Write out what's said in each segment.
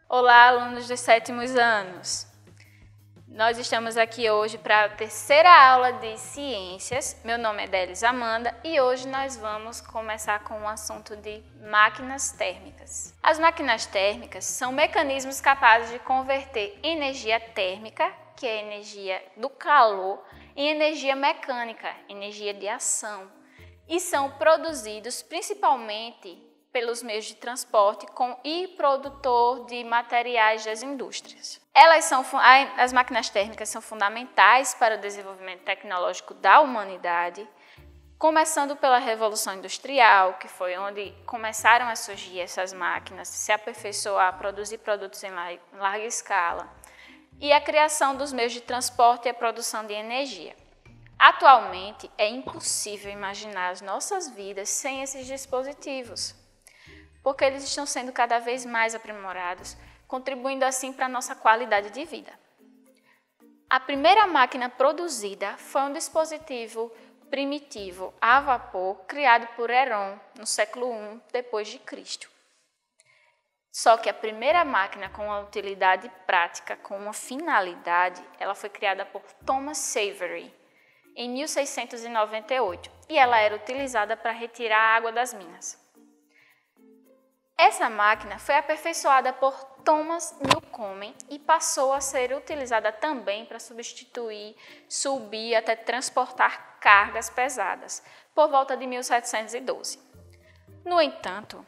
Olá, alunos dos 7º anos! Nós estamos aqui hoje para a terceira aula de Ciências. Meu nome é Delis Amanda e hoje nós vamos começar com o assunto de máquinas térmicas. As máquinas térmicas são mecanismos capazes de converter energia térmica, que é a energia do calor, em energia mecânica, energia de ação, e são produzidos principalmente pelos meios de transporte e produtor de materiais das indústrias. As máquinas térmicas são fundamentais para o desenvolvimento tecnológico da humanidade, começando pela Revolução Industrial, que foi onde começaram a surgir essas máquinas, se aperfeiçoar, produzir produtos em larga escala, e a criação dos meios de transporte e a produção de energia. Atualmente, é impossível imaginar as nossas vidas sem esses dispositivos, porque eles estão sendo cada vez mais aprimorados, contribuindo assim para a nossa qualidade de vida. A primeira máquina produzida foi um dispositivo primitivo a vapor criado por Heron no século I d.C. Só que a primeira máquina com uma utilidade prática, com uma finalidade, ela foi criada por Thomas Savery em 1698 e ela era utilizada para retirar a água das minas. Essa máquina foi aperfeiçoada por Thomas Newcomen e passou a ser utilizada também para substituir, subir até transportar cargas pesadas, por volta de 1712. No entanto,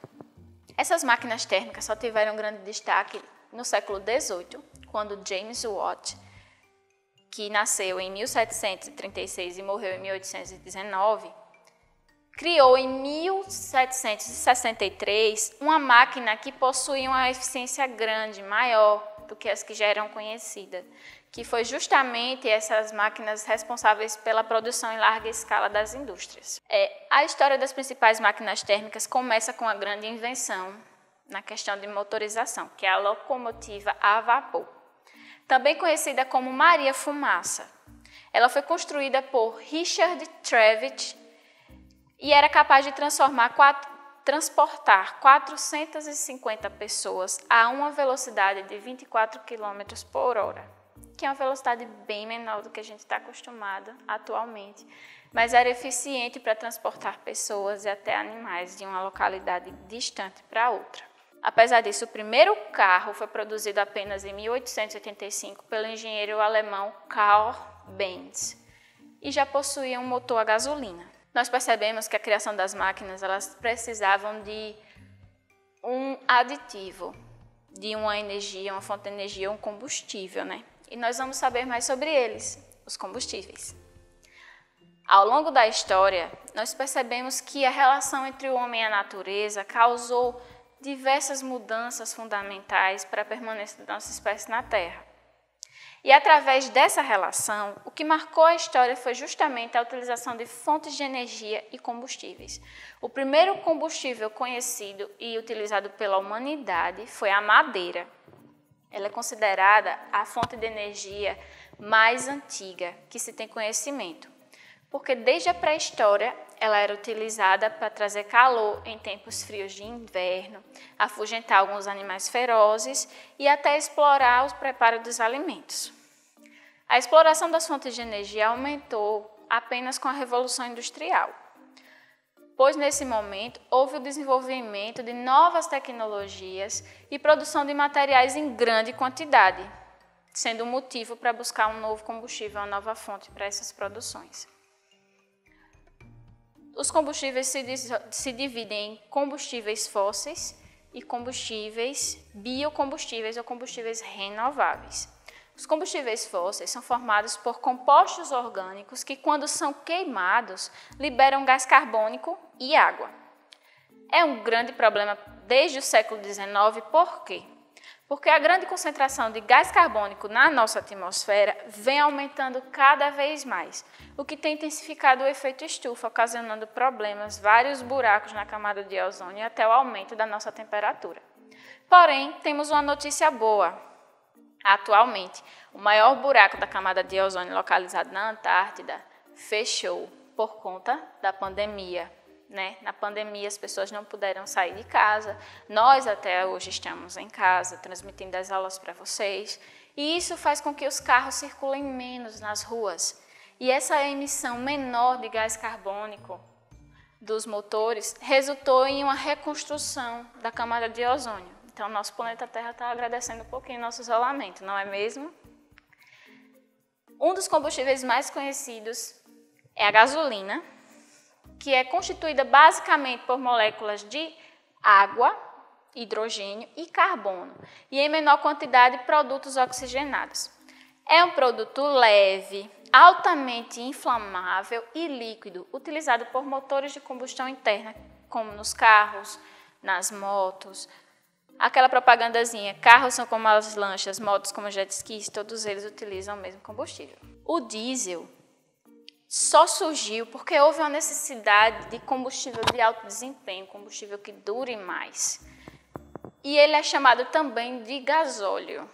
essas máquinas térmicas só tiveram grande destaque no século XVIII, quando James Watt, que nasceu em 1736 e morreu em 1819, criou em 1763 uma máquina que possuía uma eficiência grande, maior do que as que já eram conhecidas, que foi justamente essas máquinas responsáveis pela produção em larga escala das indústrias. A história das principais máquinas térmicas começa com a grande invenção na questão de motorização, que é a locomotiva a vapor, também conhecida como Maria Fumaça. Ela foi construída por Richard Trevithick e era capaz de transportar 450 pessoas a uma velocidade de 24 km por hora, que é uma velocidade bem menor do que a gente está acostumado atualmente, mas era eficiente para transportar pessoas e até animais de uma localidade distante para outra. Apesar disso, o primeiro carro foi produzido apenas em 1885 pelo engenheiro alemão Karl Benz e já possuía um motor a gasolina. Nós percebemos que a criação das máquinas elas precisavam de um aditivo, de uma energia, uma fonte de energia, um combustível, né? E nós vamos saber mais sobre eles, os combustíveis. Ao longo da história, nós percebemos que a relação entre o homem e a natureza causou diversas mudanças fundamentais para a permanência da nossa espécie na Terra. E através dessa relação, o que marcou a história foi justamente a utilização de fontes de energia e combustíveis. O primeiro combustível conhecido e utilizado pela humanidade foi a madeira. Ela é considerada a fonte de energia mais antiga que se tem conhecimento, porque desde a pré-história ela era utilizada para trazer calor em tempos frios de inverno, afugentar alguns animais ferozes e até explorar o preparo dos alimentos. A exploração das fontes de energia aumentou apenas com a Revolução Industrial, pois nesse momento houve o desenvolvimento de novas tecnologias e produção de materiais em grande quantidade, sendo um motivo para buscar um novo combustível, uma nova fonte para essas produções. Os combustíveis se dividem em combustíveis fósseis e combustíveis biocombustíveis ou combustíveis renováveis. Os combustíveis fósseis são formados por compostos orgânicos que, quando são queimados, liberam gás carbônico e água. É um grande problema desde o século XIX, por quê? Porque a grande concentração de gás carbônico na nossa atmosfera vem aumentando cada vez mais, o que tem intensificado o efeito estufa, ocasionando problemas, vários buracos na camada de ozônio e até o aumento da nossa temperatura. Porém, temos uma notícia boa. Atualmente, o maior buraco da camada de ozônio localizado na Antártida fechou por conta da pandemia, né? Na pandemia as pessoas não puderam sair de casa, nós até hoje estamos em casa transmitindo as aulas para vocês, e isso faz com que os carros circulem menos nas ruas. E essa emissão menor de gás carbônico dos motores resultou em uma reconstrução da camada de ozônio. Então, nosso planeta Terra está agradecendo um pouquinho nosso isolamento, não é mesmo? Um dos combustíveis mais conhecidos é a gasolina, que é constituída basicamente por moléculas de água, hidrogênio e carbono, e em menor quantidade produtos oxigenados. É um produto leve, altamente inflamável e líquido, utilizado por motores de combustão interna, como nos carros, nas motos. Aquela propagandazinha, carros são como as lanchas, motos como jet skis, todos eles utilizam o mesmo combustível. O diesel só surgiu porque houve uma necessidade de combustível de alto desempenho, combustível que dure mais. E ele é chamado também de gasóleo.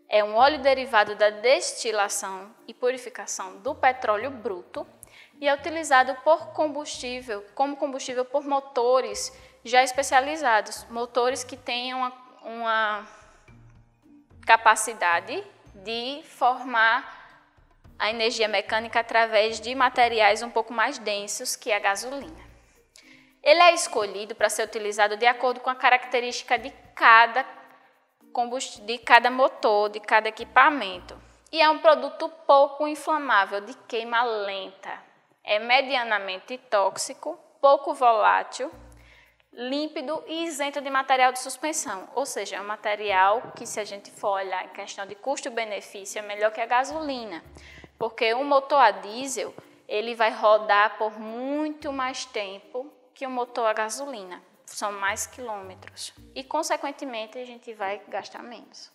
É um óleo derivado da destilação e purificação do petróleo bruto e é utilizado como combustível por motores já especializados, motores que tenham uma capacidade de formar a energia mecânica através de materiais um pouco mais densos que a gasolina. Ele é escolhido para ser utilizado de acordo com a característica de cada motor, de cada equipamento. E é um produto pouco inflamável, de queima lenta. É medianamente tóxico, pouco volátil, límpido e isento de material de suspensão. Ou seja, é um material que, se a gente for olhar em questão de custo-benefício, é melhor que a gasolina. Porque o motor a diesel, ele vai rodar por muito mais tempo que o motor a gasolina. São mais quilômetros. E, consequentemente, a gente vai gastar menos.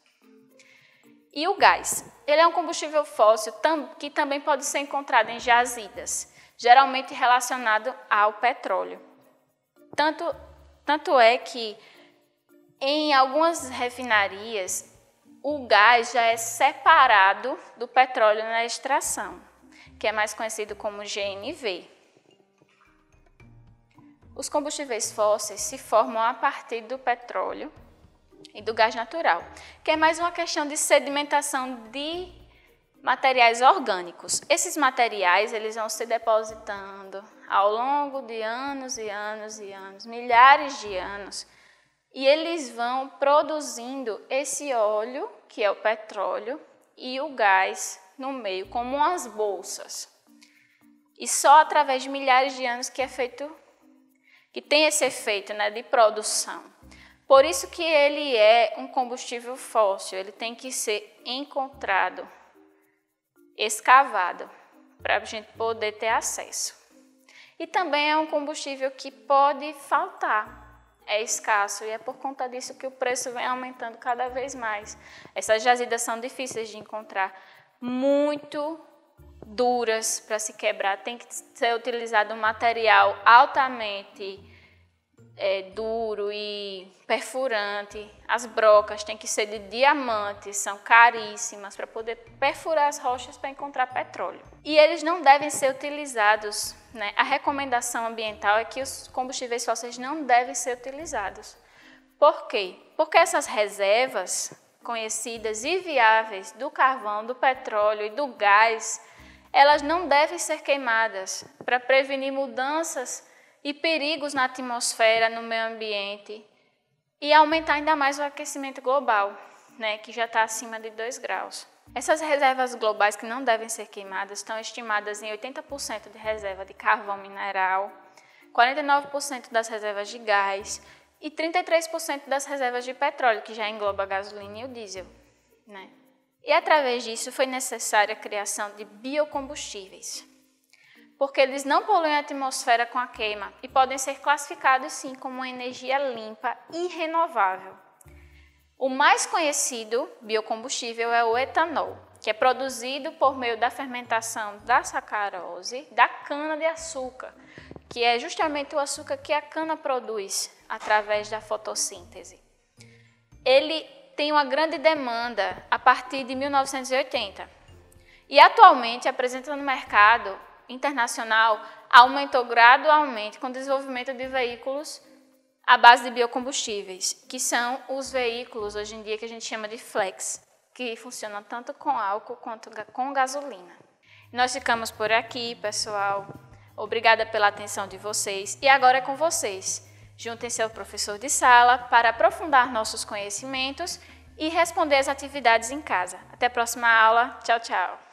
E o gás? Ele é um combustível fóssil que também pode ser encontrado em jazidas, geralmente relacionado ao petróleo. Tanto é que, em algumas refinarias, o gás já é separado do petróleo na extração, que é mais conhecido como GNV. Os combustíveis fósseis se formam a partir do petróleo e do gás natural, que é mais uma questão de sedimentação de materiais orgânicos. Esses materiais eles vão se depositando ao longo de anos e anos e anos, milhares de anos, e eles vão produzindo esse óleo, que é o petróleo, e o gás no meio, como umas bolsas. E só através de milhares de anos que tem esse efeito, né, de produção. Por isso que ele é um combustível fóssil, ele tem que ser encontrado, escavado, para a gente poder ter acesso. E também é um combustível que pode faltar. É escasso e é por conta disso que o preço vem aumentando cada vez mais. Essas jazidas são difíceis de encontrar, muito duras para se quebrar. Tem que ser utilizado um material altamente duro e perfurante. As brocas têm que ser de diamante, são caríssimas para poder perfurar as rochas para encontrar petróleo. E eles não devem ser utilizados, né? A recomendação ambiental é que os combustíveis fósseis não devem ser utilizados. Por quê? Porque essas reservas conhecidas e viáveis do carvão, do petróleo e do gás, elas não devem ser queimadas para prevenir mudanças e perigos na atmosfera, no meio ambiente e aumentar ainda mais o aquecimento global, né, que já está acima de 2 graus. Essas reservas globais que não devem ser queimadas estão estimadas em 80% de reserva de carvão mineral, 49% das reservas de gás e 33% das reservas de petróleo, que já engloba a gasolina e o diesel, né? E através disso foi necessária a criação de biocombustíveis, porque eles não poluem a atmosfera com a queima e podem ser classificados sim como uma energia limpa e renovável. O mais conhecido biocombustível é o etanol, que é produzido por meio da fermentação da sacarose da cana-de-açúcar, que é justamente o açúcar que a cana produz através da fotossíntese. Ele tem uma grande demanda a partir de 1980. E atualmente a presença no mercado internacional aumentou gradualmente com o desenvolvimento de veículos à base de biocombustíveis, que são os veículos hoje em dia que a gente chama de flex, que funcionam tanto com álcool quanto com gasolina. Nós ficamos por aqui, pessoal. Obrigada pela atenção de vocês. E agora é com vocês. Juntem-se ao professor de sala para aprofundar nossos conhecimentos e responder as atividades em casa. Até a próxima aula. Tchau, tchau.